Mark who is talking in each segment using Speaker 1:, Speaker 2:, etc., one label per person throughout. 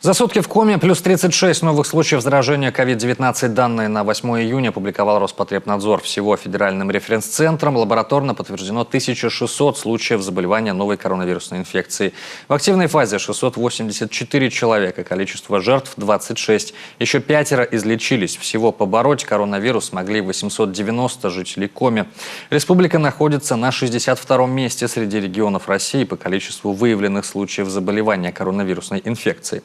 Speaker 1: За сутки в коме плюс 36 новых случаев заражения COVID-19. Данные на 8 июня опубликовал Роспотребнадзор. Всего федеральным референс-центром лабораторно подтверждено 1600 случаев заболевания новой коронавирусной инфекцией. В активной фазе 684 человека, количество жертв 26. Еще 5 излечились. Всего побороть коронавирус смогли 890 жителей Коми. Республика находится на 62-м месте среди регионов России по количеству выявленных случаев заболевания коронавирусной инфекцией.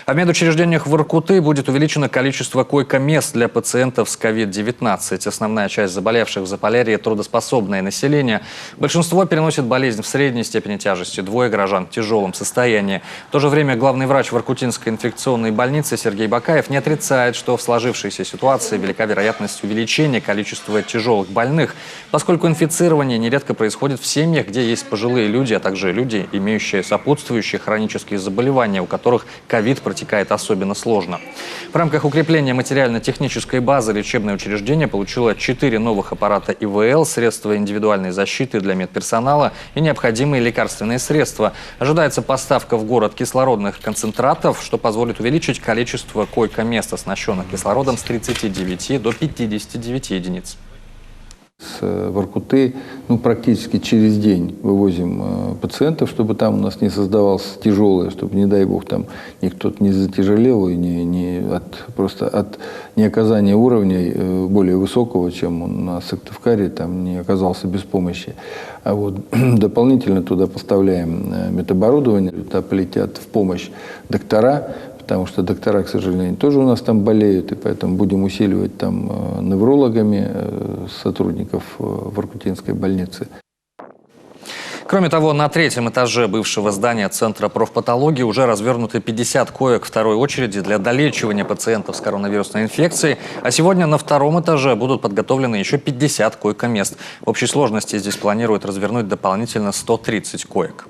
Speaker 1: А в медучреждениях Воркуты будет увеличено количество койко-мест для пациентов с COVID-19. Основная часть заболевших в Заполярье – трудоспособное население. Большинство переносит болезнь в средней степени тяжести, 2 горожан в тяжелом состоянии. В то же время главный врач Воркутинской инфекционной больницы Сергей Бакаев не отрицает, что в сложившейся ситуации велика вероятность увеличения количества тяжелых больных, поскольку инфицирование нередко происходит в семьях, где есть пожилые люди, а также люди, имеющие сопутствующие хронические заболевания, у которых ковид протекает особенно сложно. В рамках укрепления материально-технической базы лечебное учреждение получило 4 новых аппарата ИВЛ, средства индивидуальной защиты для медперсонала и необходимые лекарственные средства. Ожидается поставка в город кислородных концентратов, что позволит увеличить количество койко-мест, оснащенных кислородом, с 39 до 59 единиц.
Speaker 2: С Воркуты практически через день вывозим пациентов, чтобы там у нас не создавалось тяжелое, чтобы, не дай бог, там никто не затяжелел и просто от неоказания уровня более высокого, чем у нас в Сыктывкаре, там не оказался без помощи. А вот дополнительно туда поставляем медоборудование, туда полетят в помощь доктора, потому что доктора, к сожалению, тоже у нас там болеют, и поэтому будем усиливать там неврологами сотрудников Воркутинской больницы.
Speaker 1: Кроме того, на 3-м этаже бывшего здания Центра профпатологии уже развернуты 50 коек второй очереди для долечивания пациентов с коронавирусной инфекцией, а сегодня на 2-м этаже будут подготовлены еще 50 койко-мест. В общей сложности здесь планируют развернуть дополнительно 130 коек.